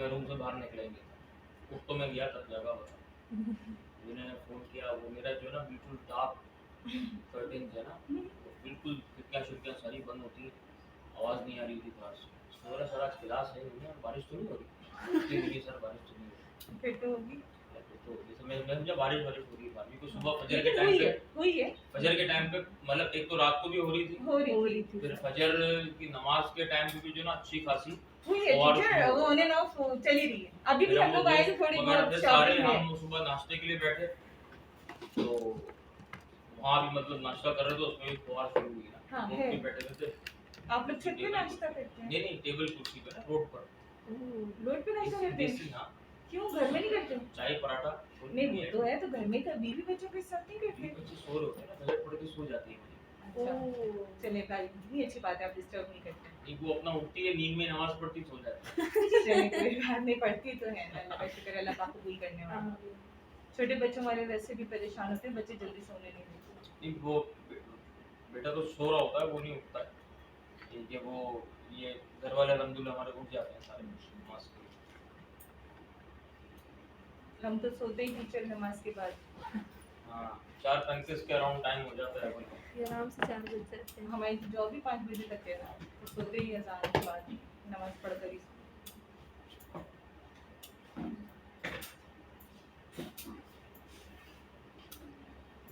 मैं रूम से बाहर निकलेंगे कुछ तो मैं गया तब जगह बता जिन्होंने फ़ोन किया वो मेरा जो है ना बिल्कुल डार्क कर्टेन है ना तो बिल्कुल खिड़कियाँ सारी बंद होती आवाज़ नहीं आ रही थी बाहर से मेरा सर आज क्लास है नहीं बारिश तो नहीं हो रही नहीं सर बारिश तो नहीं हो रही फिर तो होगी तो जैसे मैं मुझे बारिश हो रही है बारिश को सुबह फजर के लेकिन टाइम पे हुई है फजर के टाइम पे मतलब एक तो रात को भी हो रही थी फिर फजर की नमाज के टाइम पे भी जो ना अच्छी खासी हुई है और टीचर वो ऑन एंड ऑफ चली रही है अभी भी फिर हम लोग आए थे थोड़ी बहुत सारे शॉपिंग में हम सुबह नाश्ते के लिए बैठे तो वहाँ भी मतलब नाश्ता कर रहे थे उसमें भी फुहार शुरू हुई ना हाँ, रोड है। पे बैठे थे आप लोग छत पे नाश्ता करते हैं नहीं टेबल कुर्सी पे ना रोड पर रोड पे नाश्ता करते देसी हैं हाँ क्यों घर में नहीं करते चाय पराठा नहीं वो तो है तो घर में कभी भी बच्चों के साथ नहीं करते बच्चे सो रहे होते हैं ना बजट पड़ के सो जाती है अच्छा चले भाई इतनी अच्छी बात है आप डिस्टर्ब नहीं करते एक वो अपना उठती है नींद में नमाज पढ़ती सो जाती है चलिए कोई बात नहीं पढ़ती तो है अल्लाह का शुक्र अल्लाह पाक कबूल करने वाला छोटे बच्चों वाले वैसे भी परेशान होते हैं बच्चे जल्दी सोने नहीं देते नहीं वो बेटा तो सो रहा होता है वो नहीं उठता है ये वो ये घर वाले अलहमदुलिल्लाह हमारे उठ जाते हैं सारे नमाज के हम तो सोते ही टीचर नमाज के बाद हाँ 4:35 के अराउंड टाइम हो जाता है ये आराम से 4 बज जाते हैं हमारी जॉब भी 5 बजे तक है ना तो सोते ही अजान के बाद नमाज पढ़कर ही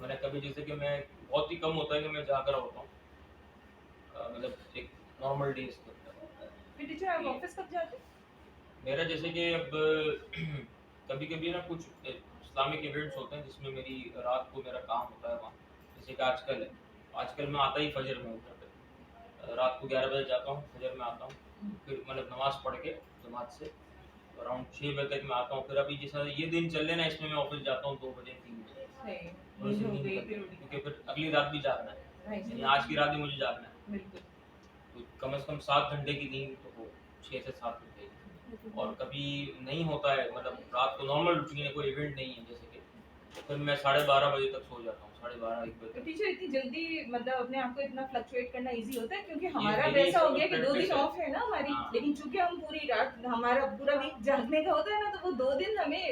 मैंने कभी जैसे कि मैं बहुत ही कम होता है कि मैं जाकर होता हूँ मतलब एक नॉर्मल डेज फिर टीचर आप ऑफिस कब जाते हैं मेरा जैसे कि अब कभी कभी ना कुछ इस्लामिक इवेंट्स होते हैं जिसमें मेरी रात को मेरा काम होता है वहाँ जैसे कि आजकल मैं आता ही फजर में उतर पे रात को 11 बजे जाता हूँ फजर में आता हूँ फिर मतलब नमाज पढ़ के जमात से अराउंड 6 बजे तक मैं आता हूँ फिर अभी जैसा ये दिन चल रहे ना इसमें मैं ऑफिस जाता हूँ 2 बजे 3 बजे क्योंकि फिर अगली रात भी जागना है यानी आज की रात भी मुझे जागना है तो कम से कम 7 घंटे की नींद तो हो 6 से 7 घंटे की और कभी नहीं होता है मतलब रात को नॉर्मल रूटीन है कोई इवेंट नहीं है जैसे कि तो फिर मैं 12:30 बजे तक सो जाता हूँ 12:30 1 बजे टीचर इतनी जल्दी मतलब अपने आप को इतना फ्लक्चुएट करना इजी होता है क्योंकि हमारा वैसा हो गया कि 2 दिन ऑफ है ना हमारी लेकिन चूंकि हम पूरी रात हमारा पूरा वीक जागने का होता है ना तो वो 2 दिन हमें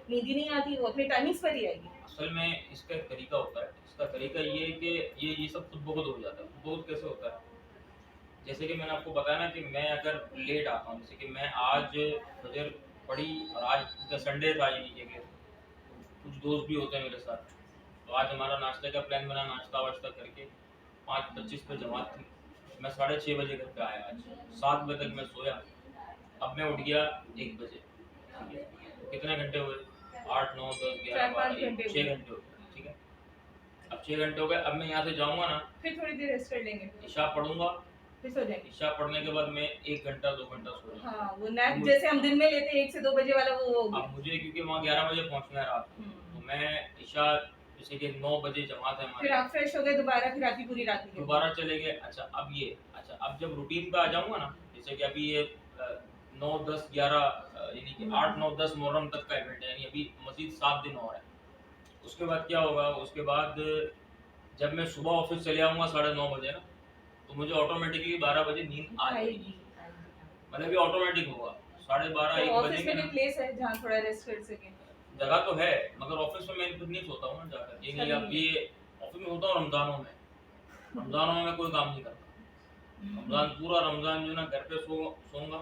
नींद ही नहीं आती वो अपने टाइमिंग्स पर ही आएगी असल में इसका एक तरीका होता है इसका तरीका ये है कि ये सब खुद ब खुद हो जाता है खुद ब खुद कैसे होता है जैसे कि मैंने आपको बताया ना कि मैं अगर लेट आता हूँ जैसे कि मैं आज फजर पढ़ी और आज संडे था ये लीजिए कि कुछ दोस्त भी होते हैं मेरे साथ तो आज हमारा नाश्ते का प्लान बना नाश्ता वाश्ता करके 5:25 पे जमात थी मैं 6:30 बजे घर पे आया आज 7 बजे तक मैं सोया अब मैं उठ गया 1 बजे ठीक है तो कितने घंटे हुए 8 9 10 11 12 6 घंटे हो गए ठीक है अब 6 घंटे हो गए अब मैं यहाँ से जाऊँगा ना फिर थोड़ी देर रेस्ट कर लेंगे ईशा पढ़ूंगा फिर सो जाएंगे ईशा पढ़ने के बाद मैं 1 घंटा 2 घंटा सो जाऊंगा हाँ वो नैप जैसे हम दिन में लेते हैं 1 से 2 बजे वाला वो हो गया अब मुझे क्योंकि वहाँ 11 बजे पहुँचना है रात को तो मैं ईशा जैसे कि 9 बजे जमात है फिर आप फ्रेश हो गए दोबारा फिर आपकी पूरी रात निकल दोबारा चले गए अच्छा अब जब रूटीन पे आ जाऊंगा ना जैसे कि अभी ये 9 10 11 यानी कि 8 9 10 मुहर्रम तक का इवेंट है यानी अभी मजीद 7 दिन और है उसके बाद क्या होगा उसके बाद जब मैं सुबह ऑफिस चले आऊँगा 9:30 बजे ना तो मुझे ऑटोमेटिकली 12 बजे नींद आ जाएगी मतलब ये ऑटोमेटिक होगा 12:30 1 बजे ऑफिस में प्लेस है जहाँ थोड़ा रेस्ट कर सके जगह तो है मगर ऑफिस में मैं खुद नहीं सोता हूँ ना जाकर ये नहीं अब ये ऑफिस में होता हूँ रमजानों में मैं कोई काम नहीं करता पूरा रमजान जो ना घर पे सोऊंगा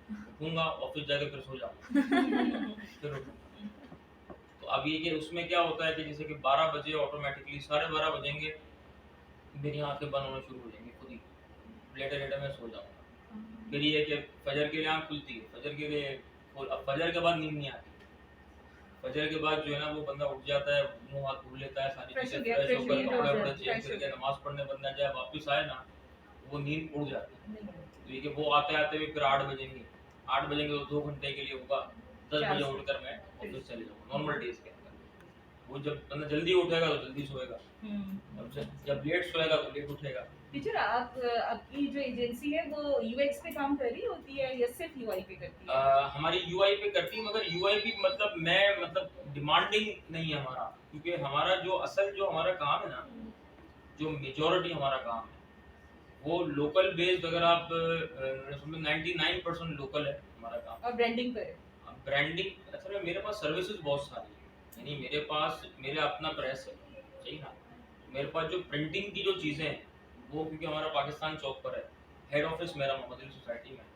उठूंगा ऑफिस जाके फिर सो जाऊंगा फिर तो अब ये कि उसमें क्या होता है कि जैसे कि 12 बजे ऑटोमेटिकली 12:30 बजेंगे मेरी आंखें बंद होना शुरू हो जाएंगी खुद ही लेटे लेटे मैं सो जाऊंगा फिर ये कि फजर के लिए आँख खुलती है फजर के लिए अब फजर के बाद नींद नहीं आती फजर के बाद जो है ना वो बंदा उठ जाता है मुंह हाथ धो लेता है सारी चीजें फ्रेश होकर कपड़े वपड़े चेंज करके नमाज पढ़ने बंदा जाए वापस आए ना वो नींद उड़ जाती है तो ये कि वो आते आते भी फिर 8 बजेंगे तो 2 घंटे के लिए होगा 10 बजे उठकर मैं ऑफिस चले जाऊँगा नॉर्मल डेज के अंदर वो जब बंदा जल्दी उठेगा तो जल्दी सोएगा और जब लेट सोएगा तो लेट उठेगा टीचर आप आपकी जो एजेंसी है वो यूएक्स पे काम कर रही होती है या सिर्फ यूआई पे करती है हमारी यूआई पे करती है मगर यूआई भी मतलब डिमांडिंग नहीं है हमारा क्योंकि हमारा जो हमारा काम है ना जो मेजॉरिटी हमारा काम है वो लोकल बेस्ड अगर आप 99% लोकल है हमारा काम। और ब्रांडिंग पर है। ब्रांडिंग असल में मेरे पास सर्विसेज बहुत सारी है, यानी मेरे पास मेरा अपना प्रेस है, सही ना। मेरे पास जो प्रिंटिंग की जो चीज़ें हैं वो, क्योंकि हमारा पाकिस्तान चौक पर है, हेड ऑफिस मेरा मोहम्मद अली सोसाइटी में है,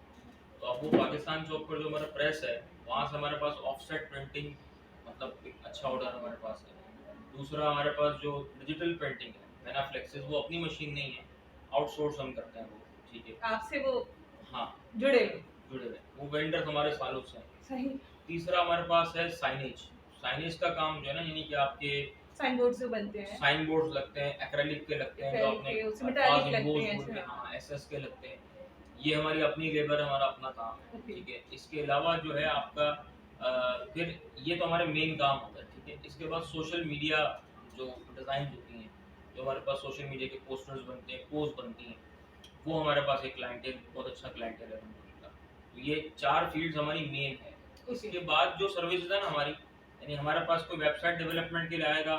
तो अब वो पाकिस्तान चौक पर जो हमारा प्रेस है वहाँ से हमारे पास ऑफसेट प्रिंटिंग मतलब एक अच्छा ऑर्डर हमारे पास है। दूसरा हमारे पास जो डिजिटल प्रिंटिंग है मैनाफ्लेक्सिस, वो अपनी मशीन नहीं है, आउटसोर्स हम करते हैं वो, ठीक है। आपसे वो हाँ जुड़े हुए। जुड़े हुए वो वेंडर हमारे सालों से हैं। सही। तीसरा हमारे पास है साइनेज। साइनेज का काम जो है ना, यानी कि आपके साइन बोर्ड जो बनते हैं, साइन बोर्ड लगते हैं, एक्रेलिक के लगते हैं, जो Acrylic अपने के, उसमें metallic अल्फाज लगते इम्पोज हैं, बोलते हैं, अच्छा। हाँ एसएस के लगते हैं। ये हमारी अपनी लेबर है, हमारा अपना काम है, Okay. ठीक है। इसके अलावा जो है आपका फिर ये तो हमारे मेन काम होता है, ठीक है। इसके बाद सोशल मीडिया जो डिज़ाइन होती हैं, जो हमारे पास सोशल मीडिया के पोस्टर्स बनते हैं, पोस्ट बनती हैं, वो हमारे पास एक क्लाइंटेल, बहुत अच्छा क्लाइंटेल है उनका। तो ये 4 फील्ड्स हमारी मेन है। इसके बाद जो सर्विसेज है ना हमारी, यानी हमारे पास कोई वेबसाइट डेवलपमेंट के लिए आएगा,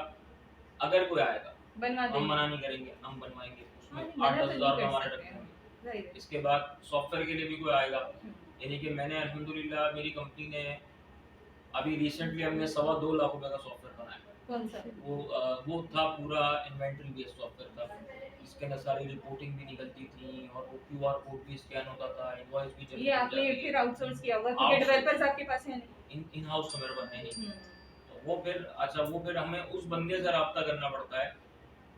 अगर कोई आएगा बनवा हम देंगे। मना नहीं करेंगे, हम बनवाएंगे, उसमें हाँ, 8-10 मना तो हज़ार नहीं हमारे कर रखते सकते हैं। हैं। राइट। इसके बाद सॉफ्टवेयर के लिए भी कोई आएगा, यानी कि मैंने अल्हम्दुलिल्लाह मेरी कंपनी ने अभी रिसेंटली हमने 2.25 लाख रुपए का सॉफ्टवेयर बनाया। कौन सा? वो था पूरा इन्वेंटरी बेस्ड सॉफ्टवेयर था। इसके अंदर सारी रिपोर्टिंग भी निकलती थी और वो क्यूआर कोड भी स्कैन होता था, इनवॉइस भी ये जनरेट हो आपने जाती फिर है। आउटसोर्स किया होगा क्योंकि डेवलपर्स आपके पास है नहीं। इन हाउस तो मेरे पास है नहीं। हम्म। तो वो फिर अच्छा, वो फिर हमें उस बंदे से रब्ता करना पड़ता है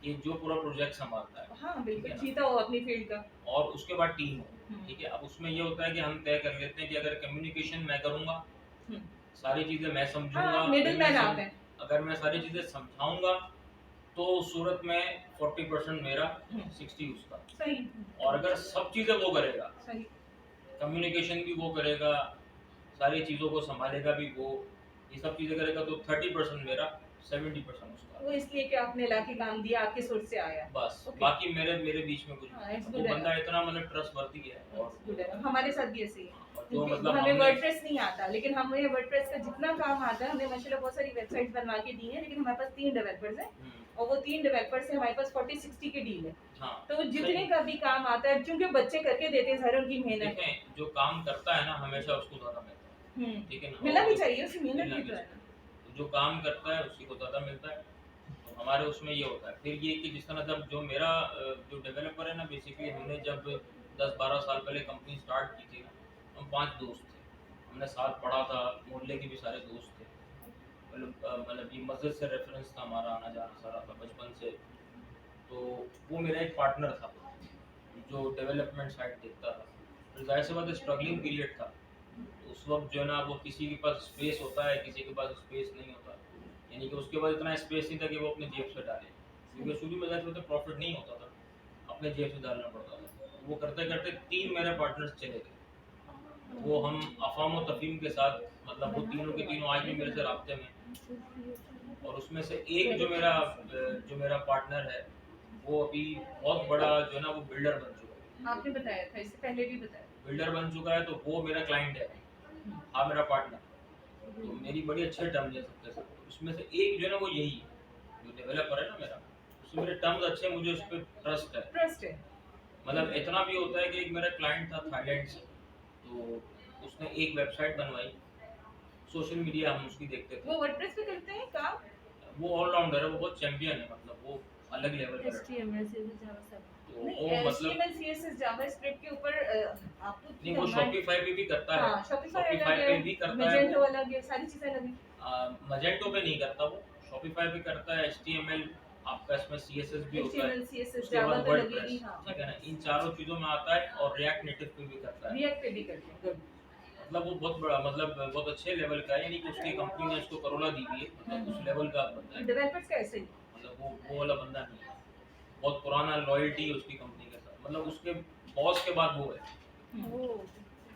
कि जो पूरा प्रोजेक्ट संभालता है, हाँ ठीक बिल्कुल, है ना। जीता हो अपनी फील्ड का। और उसके बाद टीम हो, ठीक है। अब उसमें ये होता है कि हम तय कर लेते हैं कि अगर कम्युनिकेशन मैं करूँगा, हम्म। सारी चीज़ें मैं समझूंगा, हाँ, मिडिल मैन आप हैं। अगर मैं सारी चीज़ें समझाऊंगा तो उस सूरत में 40% मेरा, 60 उसका। सही। और अगर सब चीज़ें वो करेगा, सही। कम्युनिकेशन भी वो करेगा, सारी चीज़ों को संभालेगा भी वो, ये सब चीज़ें करेगा, तो 30% मेरा, 70% उसका। वो इसलिए कि आपने लाके काम दिया, आपके सोर्स से आया। बस Okay. बाकी मेरे मेरे बीच में कुछ हाँ, नहीं। it's वो good बंदा है। इतना मतलब ट्रस्टवर्दी है और गुड है। हमारे साथ भी ऐसे ही है। और जो क्योंकि मतलब हमें हमने वर्डप्रेस नहीं आता, लेकिन हमें वर्डप्रेस का जितना काम आता है, हमने माशाल्लाह बहुत सारी वेबसाइट्स बनवा के दी हैं, लेकिन हमारे पास 3 डेवलपर्स हैं और वो 3 डेवलपर्स से हमारे पास 40-60 की डील है। हाँ, तो जितने सही। का भी काम आता है, क्योंकि बच्चे करके देते हैं, सारी उनकी मेहनत है। देखें, जो काम करता है ना हमेशा उसको ज़्यादा मिलता है, ठीक है ना। मिलना और भी जो- चाहिए, उसकी मेहनत मिलना भी भी तो है। चाहिए। तो जो काम करता है उसी को ज़्यादा मिलता है। तो हमारे उसमें ये होता है। फिर ये कि जिस तरह जब जो मेरा जो डेवलपर है ना, बेसिकली हमने जब 10-12 साल पहले कंपनी स्टार्ट की थी ना, हम 5 दोस्त थे, हमने साथ पढ़ा था, मोहल्ले के भी सारे दोस्त थे, मतलब ये मस्जिद से रेफरेंस था हमारा, आना जाना सारा था बचपन से। तो वो मेरा एक पार्टनर था जो डेवलपमेंट साइड देखता था। फिर जाहिर सी बात है, स्ट्रगलिंग पीरियड था, तो उस वक्त जो है ना, वो किसी के पास स्पेस होता है, किसी के पास स्पेस नहीं होता, यानी कि उसके पास इतना स्पेस नहीं था कि वो अपने जेब से डाले, क्योंकि शुरू में जाते प्रॉफिट नहीं होता था, अपने जेब से डालना पड़ता था। वो करते करते 3 मेरे पार्टनर्स चले गए। वो हम अफाम और तफीम के साथ, मतलब वो तीनों के तीनों आज भी मेरे से राब्ते में हैं। और उसमें से एक जो मेरा पार्टनर है, वो अभी बहुत बड़ा जो है ना, वो बिल्डर बन चुका है। आपने बताया था, इससे पहले भी बताया। बिल्डर बन चुका है, तो वो मेरा क्लाइंट है, हाँ मेरा पार्टनर। तो मेरी बड़ी अच्छे टर्म्स है सबके साथ। तो उसमें से एक जो है ना, वो यही है, जो डेवलपर है ना मेरा, उससे मेरे टर्म्स अच्छे, मुझे उस पर ट्रस्ट है। मतलब इतना भी होता है कि एक मेरा क्लाइंट था थाईलैंड से, तो उसने एक वेबसाइट बनवाई, सोशल मीडिया हम उसकी देखते थे। वो वर्डप्रेस पे करते हैं काम? वो ऑलराउंडर है, वो बहुत चैंपियन है, मतलब वो अलग लेवल पर है। HTML CSS जावा सब तो नहीं, वो मतलब HTML CSS जावास्क्रिप्ट के ऊपर आपको नहीं, वो शॉपिफाई पे भी करता है। हाँ, शॉपिफाई शॉपिफाई अलग पे है, भी करता है मैजेंटो वो। अलग है, सारी चीजें अलग हैं। मजेंटो पे नहीं करता वो, शॉपिफाई पे करता है। HTML आपका इसमें CSS भी होता है, HTML CSS उसके जावा बाद तो वर्डप्रेस, लगेगी। हाँ, ठीक है ना। इन चारों चीजों में आता है, और रिएक्ट नेटिव पे भी करता है। रिएक्ट पे भी करते हैं। गुड। मतलब वो बहुत बड़ा, मतलब बहुत अच्छे लेवल का है, यानी कि उसकी कंपनी ने उसको करोड़ा दी हुई है, मतलब उस लेवल का बंदा है। डेवलपर्स का ऐसे ही। मतलब वो वाला बंदा नहीं है, बहुत पुराना लॉयल्टी है उसकी कंपनी के साथ, मतलब उसके बॉस के बाद वो है।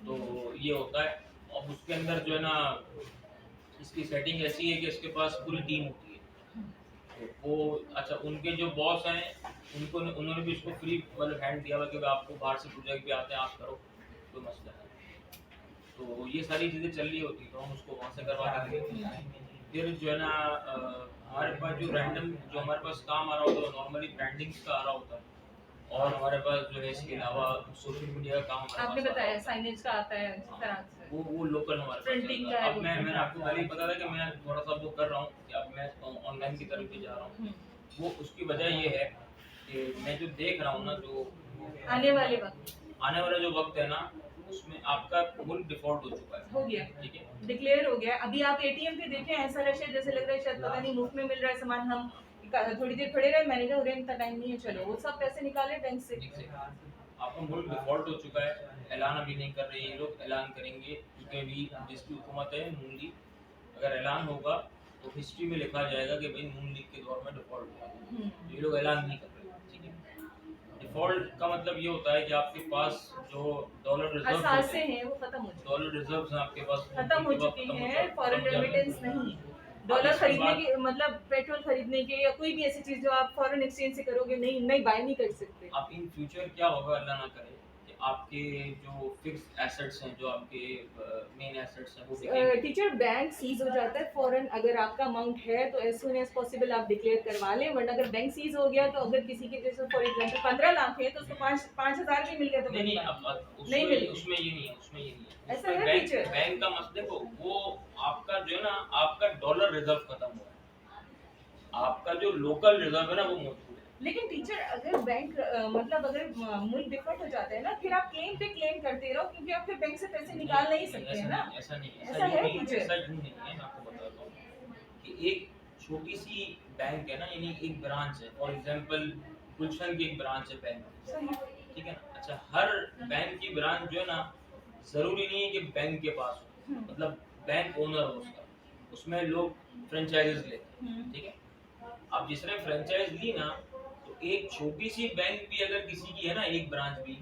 तो ये होता है। और उसके अंदर जो है ना, इसकी सेटिंग ऐसी है कि इसके पास पूरी टीम होती है। तो वो अच्छा, उनके जो बॉस हैं, उन्होंने भी इसको फ्री मतलब हैंड दिया हुआ कि आपको बाहर से प्रोजेक्ट भी आते हैं, आप करो, कोई मसला नहीं। तो ये सारी चीज़ें चल रही होती, तो हम उसको वहाँ से करवा के देते हैं। फिर जो है ना, हमारे पास जो रैंडम जो हमारे पास काम आ रहा होता है, नॉर्मली ब्रांडिंग्स का आ रहा होता है, और हमारे पास जो है इसके अलावा सोशल मीडिया का काम हमारे आपने पास आ रहा बताया होता है। साइनेज का आता है, इस तरह से वो लोकल हमारे पास Printing चल का रहा है है। अब वो मैंने आपको पहले ही पता था कि मैं थोड़ा सा वो कर रहा हूँ कि अब मैं ऑनलाइन की तरफ भी जा रहा हूँ। वो उसकी वजह ये है कि मैं जो देख रहा हूँ ना, जो आने वाले वक्त आने वाला जो वक्त है ना, उसमें आपका मुल्क डिफॉल्ट हो चुका है। हो गया, ठीक है, डिक्लेयर हो गया। अभी आप एटीएम पे देखें, ऐसा रश है जैसे लग रहा है शायद पता नहीं मुफ्त में मिल रहा है सामान। हम थोड़ी देर खड़े रहे, मैंने कहा उन्हें इतना टाइम नहीं है, चलो वो सब पैसे निकाले बैंक से। ठीक है। आपका मुल्क डिफॉल्ट हो चुका है। ऐलान अभी नहीं कर रहे ये लोग, ऐलान करेंगे क्योंकि अभी जिसकी हुकूमत है नून लीग, अगर ऐलान होगा तो हिस्ट्री में लिखा जाएगा कि भाई नून लीग के दौर में डिफॉल्ट हुआ। ये लोग ऐलान नहीं कर रहे। ठीक है, डिफॉल्ट का मतलब ये होता है कि आपके पास जो डॉलर रिजर्व असासे हैं वो खत्म हो चुके डॉलर रिजर्व्स हैं आपके पास, वो खत्म हो उनके पास चुके खत्म हो हैं। फॉरेन खत्म हो जाते हैं। रेमिटेंस नहीं, डॉलर इसके खरीदने बाद- की मतलब पेट्रोल खरीदने के या कोई भी ऐसी चीज जो आप फॉरेन एक्सचेंज से करोगे नहीं बाय नहीं कर सकते। अब इन फ्यूचर क्या होगा, अल्लाह ना करे कि आपके जो फिक्स्ड एसेट्स हैं, जो आपके मेन एसेट्स हैं, वो बिकेंगे। टीचर बैंक सीज हो जाता है फॉरेन, अगर आपका अमाउंट है तो एज सुन एज पॉसिबल आप डिक्लेयर करवा लें, वरना अगर बैंक सीज हो गया तो अगर किसी के जैसे फॉर एग्जांपल 15 लाख है तो उसको 5,000 भी मिल गया तो नहीं नहीं, बड़ी अब बात। उसमें नहीं मिलेगी। उसमें ये नहीं है, उसमें ये नहीं है। ऐसा उसमें है बैंक फीचर? बैंक का मसला देखो, वो आपका जो है ना, आपका डॉलर रिजर्व खत्म हुआ है, आपका जो लोकल रिजर्व है ना वो मौजूद है। लेकिन टीचर अगर बैंक मतलब अगर मुल्क डिफॉल्ट हो जाता है ना, फिर आप क्लेम पे क्लेम करते रहो क्योंकि आप फिर बैंक से पैसे निकाल नहीं सकते हैं ना। ऐसा नहीं है, ऐसा है यूं नहीं टीचर? ऐसा यूं नहीं है। मैं आपको बताता हूँ कि एक छोटी सी बैंक है ना, यानी एक ब्रांच है, फॉर एग्जांपल गुलशन की एक ब्रांच है बैंक की, सही। ठीक है ना। अच्छा, हर बैंक की ब्रांच जो है ना, जरूरी नहीं है कि बैंक के पास हो, मतलब बैंक ओनर हो उसका, उसमें लोग फ्रेंचाइजेस लेते हैं। ठीक है, अब जिसने फ्रेंचाइज ली ना, तो एक छोटी सी बैंक भी अगर किसी की है ना, एक ब्रांच भी,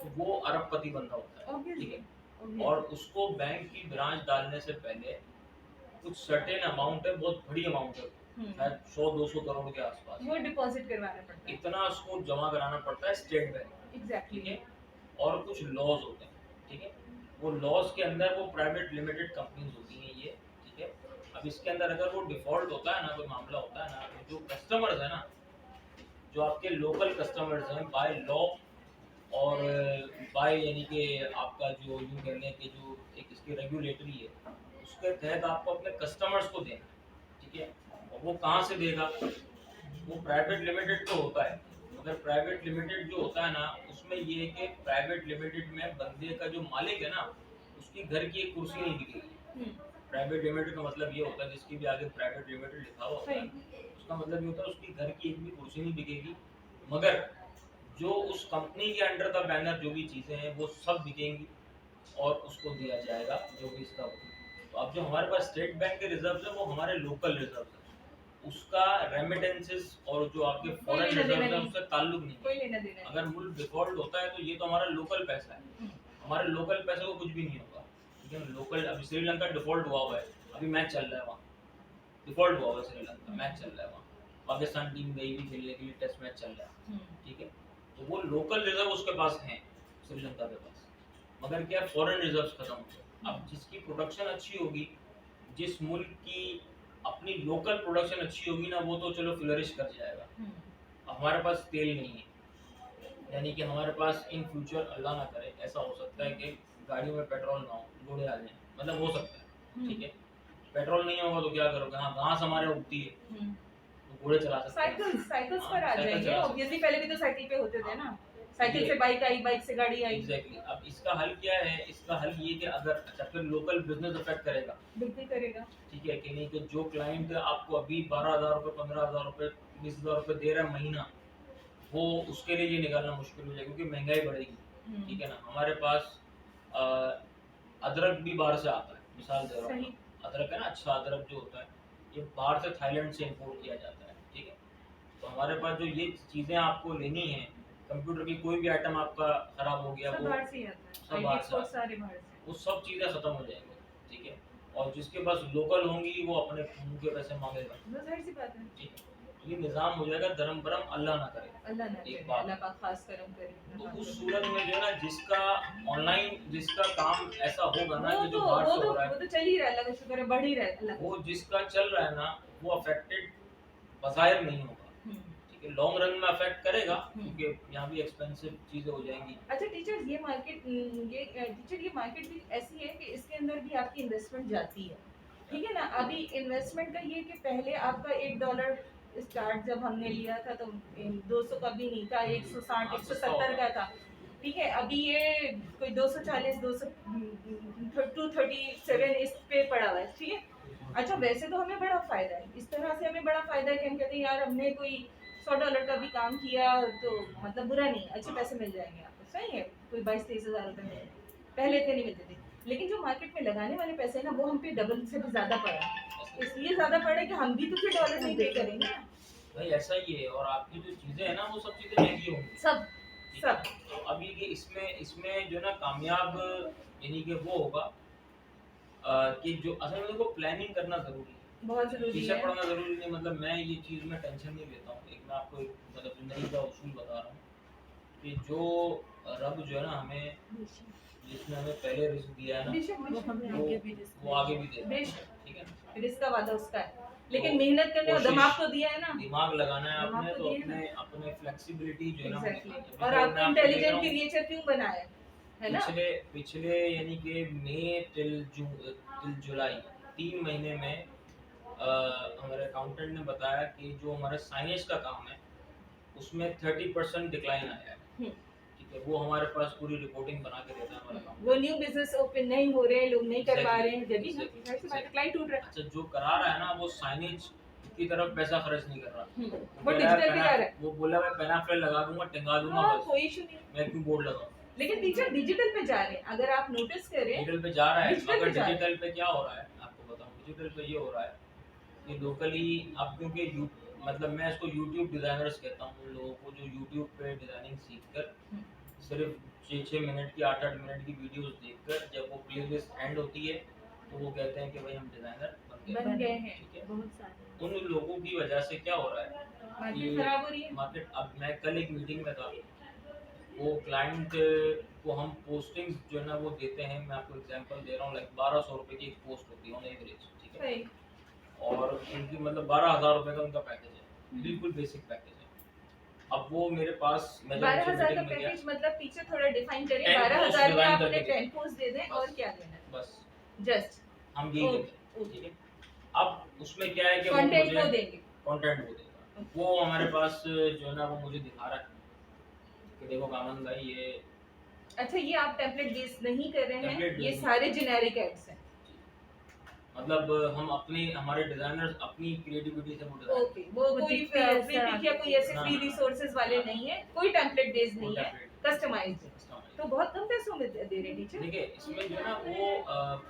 तो वो अरबपति बंदा होता है। ठीक है, और उसको बैंक की ब्रांच डालने से पहले कुछ सर्टेन अमाउंट है, बहुत बड़ी अमाउंट है, शायद 100-200 करोड़ के आसपास, वो डिपॉजिट करवाना पड़ता है। इतना उसको जमा कराना पड़ता है स्टेट बैंक। एग्जैक्टली। ठीक है, और कुछ लॉज होते हैं। ठीक है, वो लॉज के अंदर वो प्राइवेट लिमिटेड कंपनीज होती हैं ये। ठीक है, अब इसके अंदर अगर वो डिफॉल्ट होता है ना, कोई मामला होता है ना, तो जो कस्टमर्स है ना, जो आपके लोकल कस्टमर्स हैं, बाय लॉ और बाय यानी कि आपका जो यूँ कह लें कि जो एक इसकी रेगुलेटरी है, उसके तहत आपको अपने कस्टमर्स को देना है। ठीक है, और वो कहाँ से देगा, वो प्राइवेट लिमिटेड तो होता है, मगर प्राइवेट लिमिटेड जो होता है ना, उसमें ये है कि प्राइवेट लिमिटेड में बंदे का जो मालिक है ना, उसकी घर की एक कुर्सी नहीं बिकेगी। प्राइवेट लिमिटेड का मतलब ये होता है, जिसकी भी आगे प्राइवेट लिमिटेड लिखा हुआ होता है, उसका मतलब ये होता है उसकी घर की एक भी कुर्सी नहीं बिकेगी, मगर जो उस कंपनी के अंडर का बैनर, जो भी चीज़ें हैं, वो सब बिकेंगी और उसको दिया जाएगा जो भी इसका होगा। तो अब जो हमारे पास स्टेट बैंक के रिजर्व है, वो हमारे लोकल रिजर्व है, उसका रेमिटेंसेस और जो आपके फॉरेन रिजर्व है उससे ताल्लुक नहीं कोई है। लेना देना नहीं। अगर मुल्क डिफॉल्ट होता है तो ये तो हमारा लोकल पैसा है, हमारे लोकल पैसे को कुछ भी नहीं होगा। ठीक है, लोकल, अभी श्रीलंका डिफॉल्ट हुआ हुआ है, अभी मैच चल रहा है वहाँ, डिफॉल्ट हुआ हुआ है श्रीलंका, मैच चल रहा है वहाँ, पाकिस्तान टीम गई भी खेलने के लिए, टेस्ट मैच चल रहा है। ठीक है, तो वो लोकल रिजर्व उसके पास हैं श्रीलंका के पास, मगर क्या फॉरेन रिजर्व्स खत्म हो गए। अब जिसकी प्रोडक्शन अच्छी होगी, जिस मुल्क की अपनी लोकल प्रोडक्शन अच्छी होगी ना, वो तो चलो फ्लरिश कर जाएगा। हमारे पास तेल नहीं है, यानी कि हमारे पास इन फ्यूचर अल्लाह ना करे ऐसा हो सकता है कि गाड़ियों में पेट्रोल ना हो, घोड़े आ जाए, मतलब हो सकता है। ठीक है, पेट्रोल नहीं होगा तो क्या करोगे, हाँ घास हमारे उगती है तो घोड़े चला सकते हैं, साइकिल्स हाँ, पर आ साइकिल जाएंगे चला सकते ऑब्वियसली। पहले भी तो साइकिल पे होते थे ना, साइकिल ये- से बाइक आई, बाइक से गाड़ी आई। एग्जैक्टली। अब इसका हल क्या है, इसका हल ये कि अगर अच्छा, फिर लोकल बिजनेस अफेक्ट करेगा। बिल्कुल करेगा। ठीक है, कि नहीं कि जो क्लाइंट आपको अभी 12,000 रुपये, 15,000 रुपये, 20,000 रुपये दे रहा है महीना, वो उसके लिए ये निकालना मुश्किल हो जाएगा क्योंकि महंगाई बढ़ेगी। ठीक है ना, हमारे पास अदरक भी बाहर से आता है, मिसाल दे रहा हूँ, अदरक है ना, अच्छा अदरक जो होता है, ये बाहर से थाईलैंड से इम्पोर्ट किया जाता है। ठीक है, तो हमारे पास जो ये चीज़ें आपको लेनी है, कंप्यूटर की कोई भी आइटम आपका खराब हो गया, सब वो बाहर से ही आता है, सब बाहर से एक्सपोर्ट आता सारे बाहर से। वो सब चीज़ें ख़त्म हो जाएंगी। ठीक है, और जिसके पास लोकल होंगी वो अपने मुंह के पैसे मांगेगा। बस जाहिर सी बात है। ठीक है, तो ये निज़ाम हो जाएगा धर्म भरम, अल्लाह ना करे। अल्लाह ना एक करे, बात। अल्लाह पाक खास करम करे। तो उस सूरत में जो है ना, जिसका ऑनलाइन जिसका काम ऐसा होगा ना, कि जो वो बाहर से हो रहा तो है, चल ही रहा है, अल्लाह का शुक्र है, बढ़ ही रहा है अल्लाह। वो जिसका चल रहा है ना, वो अफेक्टेड बज़ाहिर नहीं होगा। ठीक ठीक है, लॉन्ग रन में अफेक्ट करेगा क्योंकि यहाँ भी एक्सपेंसिव चीजें हो जाएंगी। अच्छा टीचर, ये मार्केट भी ऐसी है कि इसके अंदर भी आपकी इन्वेस्टमेंट जाती है, ठीक है ना। अभी इन्वेस्टमेंट का ये कि पहले आपका $1 स्टार्ट जब हमने लिया था तो 200 का भी नहीं था, 160 170 का था, ठीक है। अभी ये कोई 240 237 इस पे पड़ा हुआ है, ठीक है। अच्छा वैसे तो हमें बड़ा फायदा है, इस तरह से हमें बड़ा फायदा है कि हम कहते हैं यार हमने कोई $100 का भी काम किया तो मतलब बुरा नहीं, अच्छे पैसे मिल जाएंगे आपको, सही है। कोई 22-23 हज़ार रुपए मिल जाएंगे, पहले इतने नहीं मिलते थे। लेकिन जो मार्केट में लगाने वाले पैसे हैं ना, वो हम पे डबल से भी ज्यादा पड़ा है, इसलिए ज्यादा पड़ा है कि हम भी तो फिर डॉलर नहीं पे करेंगे ना। भाई ऐसा ही है, और आपकी जो चीजें है ना वो सब चीजें महंगी होंगी सब सब तो अभी ये इसमें जो ना कामयाब यानी कि वो होगा कि जो असल में देखो प्लानिंग करना जरूरी है, बहुत जरूरी पीछे है। पड़ना जरूरी नहीं। मतलब मैं ये चीज में टेंशन नहीं लेता हूँ। एक मैं आपको एक मतलब जिंदगी का उसूल बता रहा हूँ कि जो रब जो है ना हमें, जिसने हमें पहले रिस्क दिया है ना, बेशक वो हमें वो आगे भी रिस्क वो आगे भी देगा, बेशक ठीक है ना। रिस्क का वादा उसका है, लेकिन तो मेहनत करने और कोशिश- दिमाग तो दिया है ना। दिमाग लगाना है दिमाग अपने, तो तो दिया है अपने अपने फ्लेक्सिबिलिटी जो है ना एग्जैक्टली। और आपको इंटेलिजेंट क्रिएचर क्यों बनाया है ना। पिछले यानी कि मई टिल जुलाई 3 महीने में हमारे अकाउंटेंट ने बताया कि जो हमारा साइनेज का काम है उसमें 30% डिक्लाइन आया है, ठीक है। वो हमारे पास पूरी रिपोर्टिंग बना के देता है हमारा काम। वो न्यू बिजनेस ओपन नहीं हो रहे हैं, लोग नहीं कर पा रहे हैं, जब भी Exactly. क्लाइंट टूट रहा अच्छा जो करा रहा है ना वो साइनेज की तरफ पैसा खर्च नहीं कर रहा, है, वो डिजिटल पे जा रहा है। वो बोला मैं पेनाफ्लेल लगा दूंगा, टंगा दूंगा, हाँ, बस कोई इशू नहीं, मैं क्यों बोर्ड लगाऊं। लेकिन टीचर डिजिटल पे जा रहे हैं, अगर आप नोटिस करें डिजिटल पे जा रहा है, डिजिटल मगर पे जा रहा है। डिजिटल पे क्या हो रहा है आपको बताऊं। डिजिटल पे ये हो रहा है कि लोकली आप क्योंकि मतलब मैं इसको यूट्यूब डिजाइनर्स कहता हूँ, उन लोगों को जो यूट्यूब पे डिजाइनिंग सीखकर सिर्फ 6-6 मिनट की 8-8 मिनट की वीडियोस देखकर जब वो प्लेलिस्ट एंड होती है तो वो कहते हैं कि भाई हम डिजाइनर बन गए हैं। ठीक है। बहुत सारे उन लोगों की वजह से क्या हो रहा है, मार्केट खराब हो रही है। मार्केट। अब मैं कल एक मीटिंग में था, वो क्लाइंट को हम पोस्टिंग्स जो है ना वो देते हैं। मैं आपको एग्जांपल दे रहा हूँ, लाइक 1200 रुपए की एक पोस्ट होती है ऑन एवरेज, ठीक है। सही। और उनकी मतलब 12,000 रुपए का उनका पैकेज है, बिल्कुल बेसिक पैकेज है। अब वो मेरे पास मैं जब 12,000 का मीटिंग में गया, पैकेज मतलब टीचर थोड़ा डिफाइन करें। 10 12,000 में divine आप करके उन्हें 10 पोस्ट दे दें और क्या देना है, बस जस्ट हम यही देते हैं, ठीक है। अब उसमें क्या है कि कंटेंट को देंगे, कंटेंट वो देगा। वो हमारे पास जो है ना वो मुझे दिखा रहा है कि देखो कामन भाई ये। अच्छा ये आप टेम्पलेट बेस नहीं कर रहे हैं, Template ये based सारे जेनेरिक एड्स हैं। मतलब हम अपने हमारे डिजाइनर्स अपनी क्रिएटिविटी से वो डिजाइन ओके, वो कोई दिखते फ्री ऐसा पिक या कोई ऐसे ना, फ्री ना। रिसोर्सेज वाले नहीं है, कोई टेम्पलेट बेस नहीं है, कस्टमाइज्ड है। तो बहुत कम पैसों में दे रहे हैं टीचर। देखिए इसमें जो है ना वो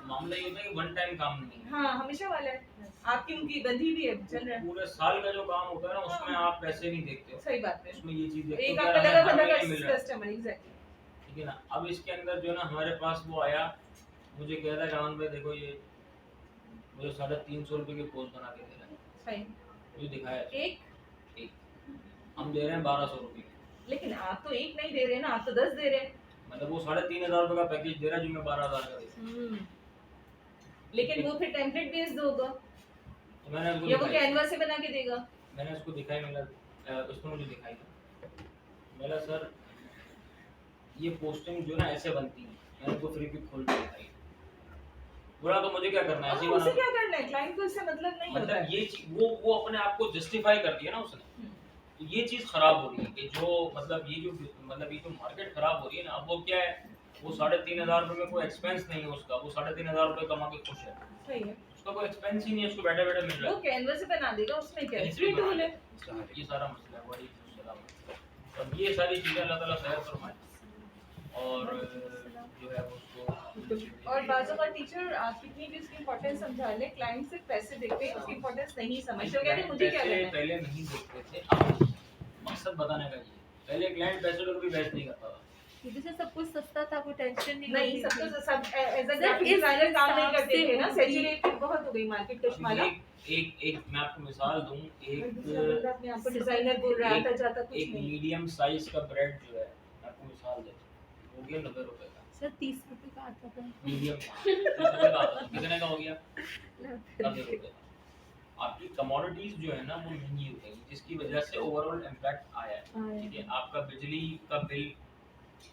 मामला ये होता है कि वन टाइम काम नहीं है। हाँ हमेशा वाला है, आपकी उनकी बंधी भी है, चल रहा है। पूरे साल का जो काम होता है ना उसमें आप पैसे नहीं देखते हो, सही बात है। उसमें ये चीज देखते हो एक कि आपका हमें लगा हर बंदा महीने मिल रहा है, कस्टमर, एग्जैक्टली। ठीक है ना। अब इसके अंदर जो है ना हमारे पास वो आया, मुझे कह रहा है रावण भाई देखो ये मुझे 350 रुपए की पोस्ट बना के दे रहा है, सही। मुझे दिखाया एक हम दे रहे हैं 1200 रुपए की। लेकिन आप तो एक नहीं दे रहे ना, आप तो 10 दे रहे हैं। मतलब वो 3,500 रुपए का पैकेज दे रहा है जो मैं 12,000 का दे रहा हूँ। लेकिन वो फिर टेम्पलेट बेस्ड होगा तो मैंने उसको या वो दिखाई, कैनवा से बना के देगा। मैंने उसको दिखाई, मतलब उसको मुझे दिखाई मेरा सर ये पोस्टिंग जो ना ऐसे बनती है, मैंने उसको फ्री पिक खोल के दिखाई। बोला तो मुझे क्या करना है, ऐसे ही हाँ, उसे बना। क्या करना है, क्लाइंट को इससे मतलब नहीं होता मतलब है। ये वो अपने आप को जस्टिफाई कर दिया ना उसने। तो ये चीज खराब हो रही है कि जो मतलब ये जो मार्केट खराब हो रही है ना, अब वो क्या है, वो 3,500 रुपए में कोई एक्सपेंस नहीं है उसका, वो 3,500 रुपए कमा के खुश है, सही है। उसका कोई एक्सपेंस ही नहीं है, उसको बैठे बैठे मिल रहा वो है। कैनवा से बना देगा, उसमें क्या है, कैसे फ्री बना टूल है। ये सारा मसला है, बड़ी मुश्किल। अब ये सारी चीजें अल्लाह ताला खैर फरमाए और जो है उसको। और बाजू का टीचर आप कितनी भी उसकी इंपॉर्टेंस समझा ले, क्लाइंट सिर्फ पैसे देखते हैं, उसकी इंपॉर्टेंस नहीं समझते। वो कहते हैं मुझे क्या करना है। पहले नहीं देखते थे, अब मकसद बताने का ये है। पहले क्लाइंट पैसे को भी बेस्ट नहीं करता था, जैसे सब कुछ सस्ता था, कोई टेंशन नहीं नहीं, होती सब थी। तो सब एज अ सिर्फ ग्राफिक इस डिजाइनर काम नहीं हिसाब करते से थे ना, उनकी- सैचुरेटेड बहुत हो गई मार्केट कश्माला। एक मैं आपको मिसाल दूं, दूसरा बंदा अपने आप को डिजाइनर बोल रहा था, जाता कुछ एक नहीं। मीडियम साइज का ब्रेड जो है, मैं आपको मिसाल दे हो गया 90 रुपए का सर 30 रुपए का आता था। मीडियम कितने का हो गया 90 रुपए का। आपकी कमोडिटीज जो है ना वो महंगी हो गई, जिसकी वजह से ओवरऑल इम्पैक्ट आया है। ठीक है, आपका बिजली का बिल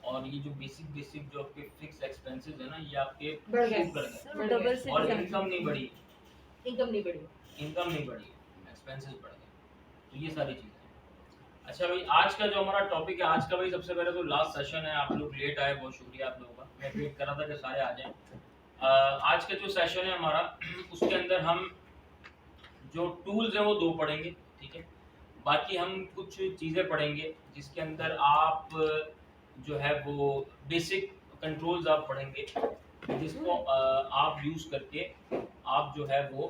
और ये जो बेसिक जो आपके फिक्स एक्सपेंसेस है ना, ये आपके बढ़ गए। बढ़ गए सब डबल से और भी इनकम नहीं बढ़ी, इनकम नहीं बढ़ी। एक्सपेंसेस बढ़ गए। तो ये सारी चीजें हैं। अच्छा भाई, आज का जो हमारा टॉपिक है, आज का भाई सबसे पहले तो लास्ट सेशन है, आप लोग लेट आए, बहुत शुक्रिया आप लोगों का, मैं वेट कर रहा था कि सारे आ जाएं। आज का जो सेशन है हमारा, उसके अंदर हम जो टूल्स हैं वो 2 पढ़ेंगे, ठीक है। बाकी हम कुछ चीज़ें पढ़ेंगे जिसके अंदर आप जो है वो बेसिक कंट्रोल्स आप पढ़ेंगे, जिसको आप यूज़ करके आप जो है वो